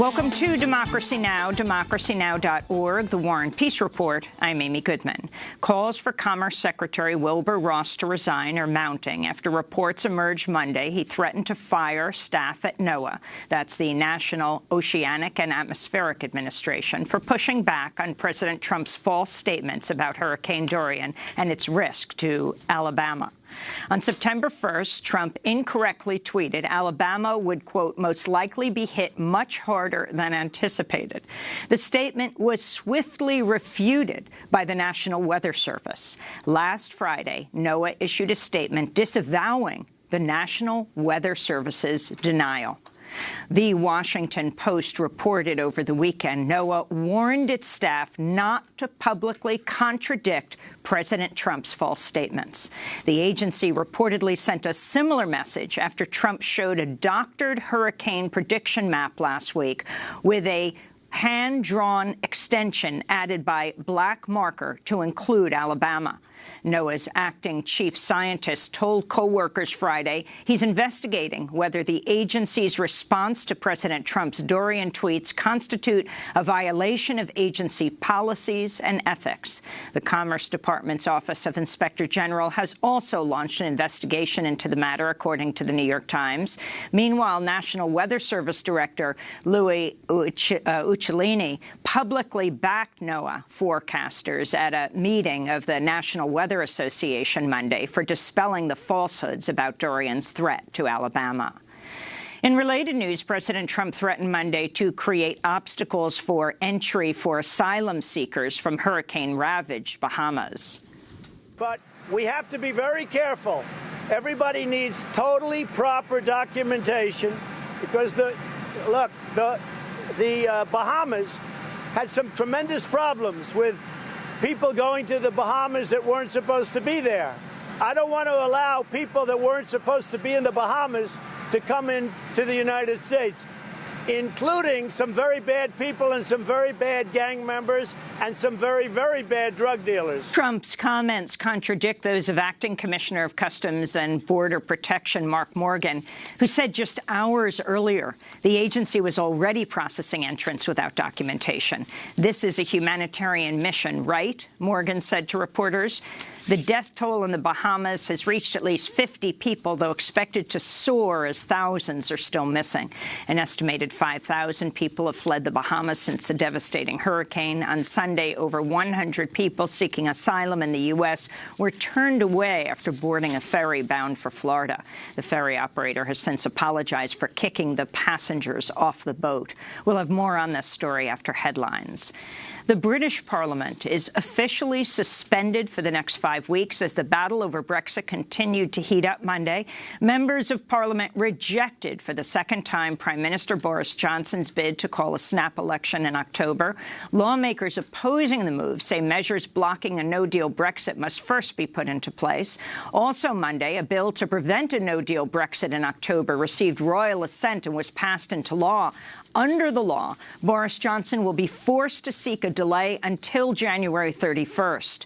Welcome to Democracy Now!, democracynow.org, The War and Peace Report. I'm Amy Goodman. Calls for Commerce Secretary Wilbur Ross to resign are mounting after reports emerged Monday he threatened to fire staff at NOAA, that's the National Oceanic and Atmospheric Administration, for pushing back on President Trump's false statements about Hurricane Dorian and its risk to Alabama. On September 1st, Trump incorrectly tweeted Alabama would, quote, most likely be hit much harder than anticipated. The statement was swiftly refuted by the National Weather Service. Last Friday, NOAA issued a statement disavowing the National Weather Service's denial. The Washington Post reported over the weekend NOAA warned its staff not to publicly contradict President Trump's false statements. The agency reportedly sent a similar message after Trump showed a doctored hurricane prediction map last week with a hand-drawn extension added by black marker to include Alabama. NOAA's acting chief scientist told co-workers Friday he's investigating whether the agency's response to President Trump's Dorian tweets constitute a violation of agency policies and ethics. The Commerce Department's Office of Inspector General has also launched an investigation into the matter, according to the New York Times. Meanwhile, National Weather Service Director Louis Uccellini publicly backed NOAA forecasters at a meeting of the National Weather Association Monday for dispelling the falsehoods about Dorian's threat to Alabama. In related news, President Trump threatened Monday to create obstacles for entry for asylum seekers from hurricane-ravaged Bahamas. But we have to be very careful. Everybody needs totally proper documentation because the Bahamas had some tremendous problems with people going to the Bahamas that weren't supposed to be there. I don't want to allow people that weren't supposed to be in the Bahamas to come into the United States, including some very bad people and some very bad gang members and some very, very bad drug dealers. Trump's comments contradict those of Acting Commissioner of Customs and Border Protection Mark Morgan, who said just hours earlier the agency was already processing entrants without documentation. This is a humanitarian mission, right? Morgan said to reporters. The death toll in the Bahamas has reached at least 50 people, though expected to soar as thousands are still missing. An estimated 5,000 people have fled the Bahamas since the devastating hurricane. On Sunday, over 100 people seeking asylum in the U.S. were turned away after boarding a ferry bound for Florida. The ferry operator has since apologized for kicking the passengers off the boat. We'll have more on this story after headlines. The British Parliament is officially suspended for the next 5 weeks as the battle over Brexit continued to heat up Monday. Members of Parliament rejected for the second time Prime Minister Boris Johnson's bid to call a snap election in October. Lawmakers opposing the move say measures blocking a no-deal Brexit must first be put into place. Also Monday, a bill to prevent a no-deal Brexit in October received royal assent and was passed into law. Under the law, Boris Johnson will be forced to seek a delay until January 31st.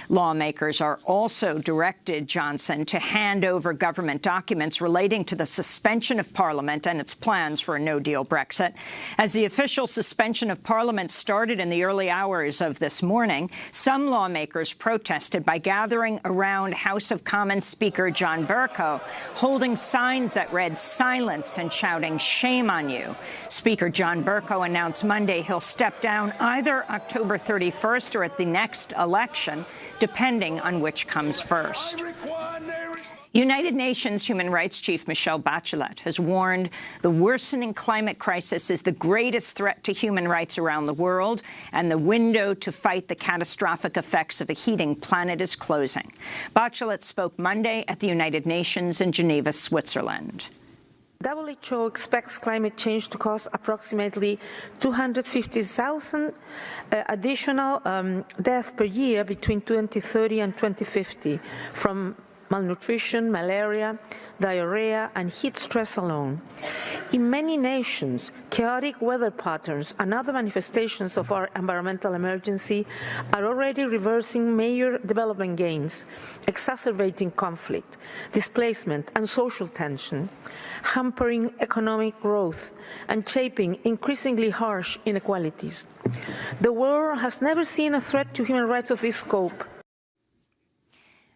Lawmakers are also directed Johnson to hand over government documents relating to the suspension of Parliament and its plans for a no-deal Brexit. As the official suspension of Parliament started in the early hours of this morning, some lawmakers protested by gathering around House of Commons Speaker John Bercow, holding signs that read "silenced" and shouting "shame on you." Speaker John Bercow announced Monday he'll step down either October 31st or at the next election, depending on which comes first. United Nations Human Rights Chief Michelle Bachelet has warned the worsening climate crisis is the greatest threat to human rights around the world, and the window to fight the catastrophic effects of a heating planet is closing. Bachelet spoke Monday at the United Nations in Geneva, Switzerland. WHO expects climate change to cause approximately 250,000 additional deaths per year between 2030 and 2050 from malnutrition, malaria, diarrhea, and heat stress alone. In many nations, chaotic weather patterns and other manifestations of our environmental emergency are already reversing major development gains, exacerbating conflict, displacement, and social tension, hampering economic growth, and shaping increasingly harsh inequalities. The world has never seen a threat to human rights of this scope.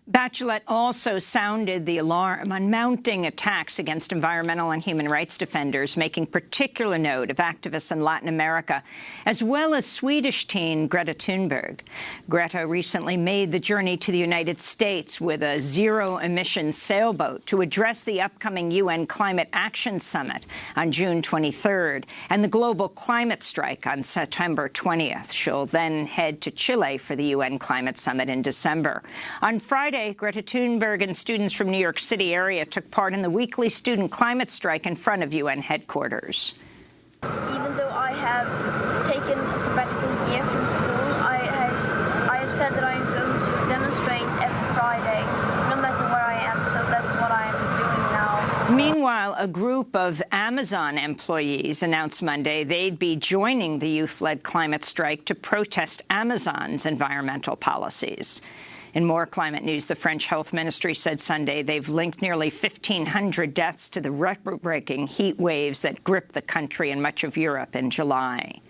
Bachelet also sounded the alarm on mounting attacks against environmental and human rights defenders, making particular note of activists in Latin America, as well as Swedish teen Greta Thunberg. Greta recently made the journey to the United States with a zero-emission sailboat to address the upcoming UN Climate Action Summit on June 23rd and the global climate strike on September 20th. She'll then head to Chile for the UN Climate Summit in December. On Friday, Greta Thunberg and students from New York City area took part in the weekly student climate strike in front of UN headquarters. Even though I have taken a sabbatical year from school, I have said that I am going to demonstrate every Friday, no matter where I am, so that's what I'm doing now. Meanwhile, a group of Amazon employees announced Monday they'd be joining the youth-led climate strike to protest Amazon's environmental policies. In more climate news, the French Health Ministry said Sunday they've linked nearly 1,500 deaths to the record-breaking heat waves that gripped the country and much of Europe in July.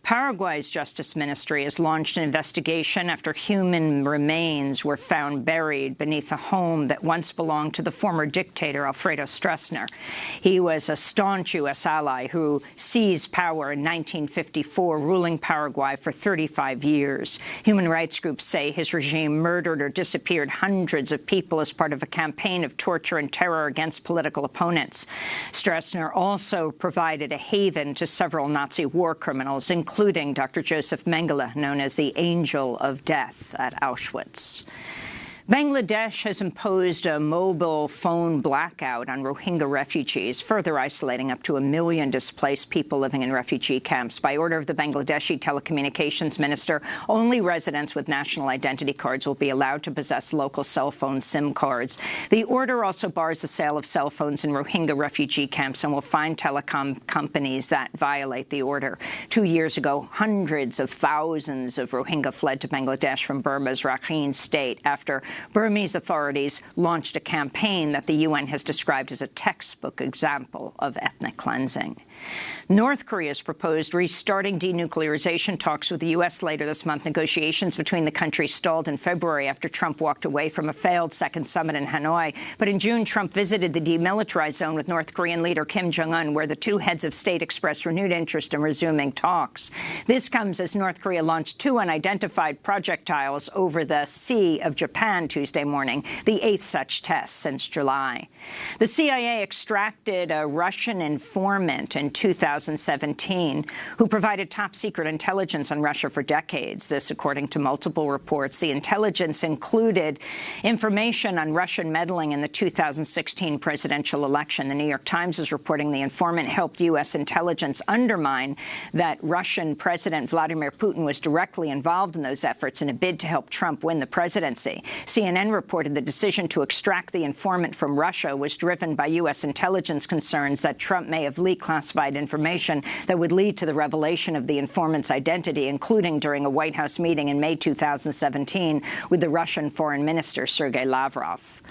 Paraguay's Justice Ministry has launched an investigation after human remains were found buried beneath a home that once belonged to the former dictator Alfredo Stroessner. He was a staunch U.S. ally who seized power in 1954, ruling Paraguay for 35 years. Human rights groups say his regime murdered or disappeared hundreds of people as part of a campaign of torture and terror against political opponents. Stroessner also provided a haven to several Nazi war criminals, including Dr. Joseph Mengele, known as the Angel of Death at Auschwitz. Bangladesh has imposed a mobile phone blackout on Rohingya refugees, further isolating up to 1 million displaced people living in refugee camps. By order of the Bangladeshi telecommunications minister, only residents with national identity cards will be allowed to possess local cell phone SIM cards. The order also bars the sale of cell phones in Rohingya refugee camps and will fine telecom companies that violate the order. 2 years ago, hundreds of thousands of Rohingya fled to Bangladesh from Burma's Rakhine state after Burmese authorities launched a campaign that the UN has described as a textbook example of ethnic cleansing. North Korea's proposed restarting denuclearization talks with the U.S. later this month. Negotiations between the countries stalled in February after Trump walked away from a failed second summit in Hanoi. But in June, Trump visited the demilitarized zone with North Korean leader Kim Jong-un, where the two heads of state expressed renewed interest in resuming talks. This comes as North Korea launched 2 unidentified projectiles over the Sea of Japan Tuesday morning, the 8th such test since July. The CIA extracted a Russian informant in 2017 who provided top-secret intelligence on Russia for decades. This, according to multiple reports. The intelligence included information on Russian meddling in the 2016 presidential election. The New York Times is reporting the informant helped U.S. intelligence undermine that Russian President Vladimir Putin was directly involved in those efforts in a bid to help Trump win the presidency. CNN reported the decision to extract the informant from Russia was driven by U.S. intelligence concerns that Trump may have leaked classified information that would lead to the revelation of the informant's identity, including during a White House meeting in May 2017 with the Russian Foreign Minister Sergei Lavrov.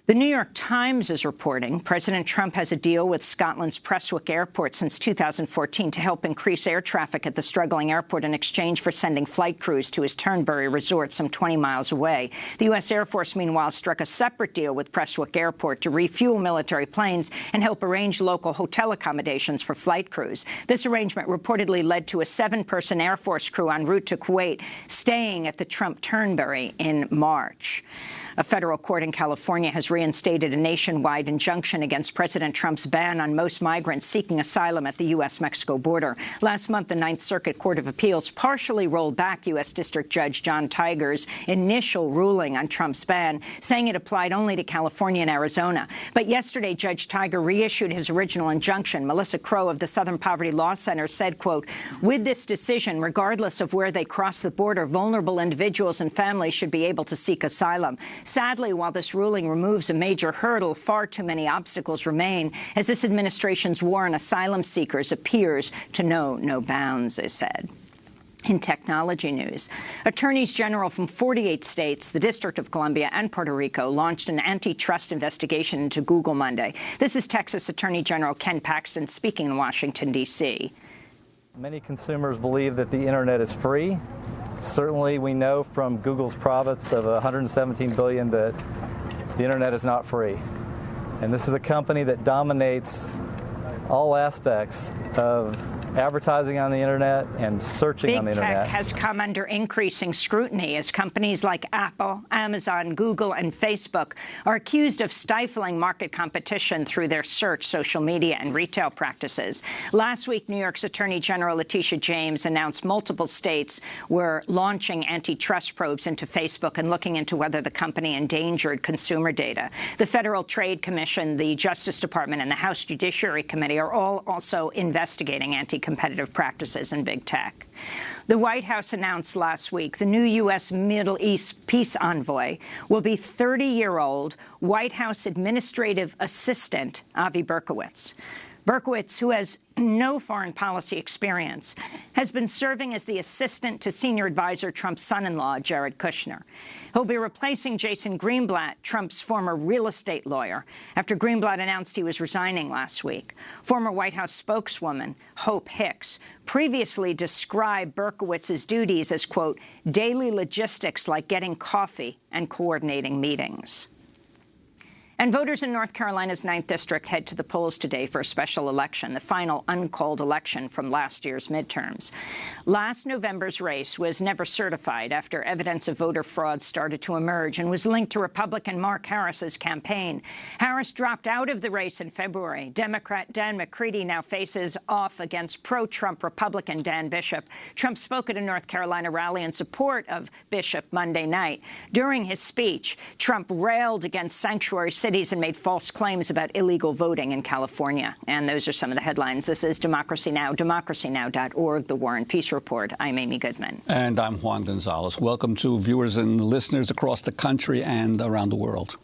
The New York Times is reporting President Trump has a deal with Scotland's Prestwick Airport since 2014 to help increase air traffic at the struggling airport in exchange for sending flight crews to his Turnberry resort some 20 miles away. The U.S. Air Force, meanwhile, struck a separate deal with Prestwick Airport to refuel military planes and help arrange local hotel accommodations for flight crews. This arrangement reportedly led to a 7-person Air Force crew en route to Kuwait staying at the Trump Turnberry in March. A federal court in California has reinstated a nationwide injunction against President Trump's ban on most migrants seeking asylum at the U.S.-Mexico border. Last month, the Ninth Circuit Court of Appeals partially rolled back U.S. District Judge John Tiger's initial ruling on Trump's ban, saying it applied only to California and Arizona. But yesterday, Judge Tiger reissued his original injunction. Melissa Crow of the Southern Poverty Law Center said, quote, "With this decision, regardless of where they cross the border, vulnerable individuals and families should be able to seek asylum. Sadly, while this ruling removes a major hurdle, far too many obstacles remain as this administration's war on asylum seekers appears to know no bounds, they said. In technology news, attorneys general from 48 states, the District of Columbia, and Puerto Rico launched an antitrust investigation into Google Monday. This is Texas Attorney General Ken Paxton speaking in Washington, D.C. Many consumers believe that the Internet is free. Certainly, we know from Google's profits of $117 billion that the Internet is not free. And this is a company that dominates all aspects of advertising on the Internet and searching on the Internet. Big tech has come under increasing scrutiny as companies like Apple, Amazon, Google, and Facebook are accused of stifling market competition through their search, social media, and retail practices. Last week, New York's Attorney General Letitia James announced multiple states were launching antitrust probes into Facebook and looking into whether the company endangered consumer data. The Federal Trade Commission, the Justice Department, and the House Judiciary Committee are all also investigating anti-competitive practices in big tech. The White House announced last week the new U.S. Middle East peace envoy will be 30-year-old White House administrative assistant Avi Berkowitz. Berkowitz, who has no foreign policy experience, has been serving as the assistant to senior advisor Trump's son-in-law, Jared Kushner. He'll be replacing Jason Greenblatt, Trump's former real estate lawyer, after Greenblatt announced he was resigning last week. Former White House spokeswoman Hope Hicks previously described Berkowitz's duties as, quote, daily logistics like getting coffee and coordinating meetings. And voters in North Carolina's 9th District head to the polls today for a special election, the final uncalled election from last year's midterms. Last November's race was never certified after evidence of voter fraud started to emerge and was linked to Republican Mark Harris's campaign. Harris dropped out of the race in February. Democrat Dan McCready now faces off against pro-Trump Republican Dan Bishop. Trump spoke at a North Carolina rally in support of Bishop Monday night. During his speech, Trump railed against sanctuary cities and made false claims about illegal voting in California. And those are some of the headlines. This is Democracy Now!, democracynow.org, The War and Peace Report. I'm Amy Goodman. And I'm Juan Gonzalez. Welcome to viewers and listeners across the country and around the world.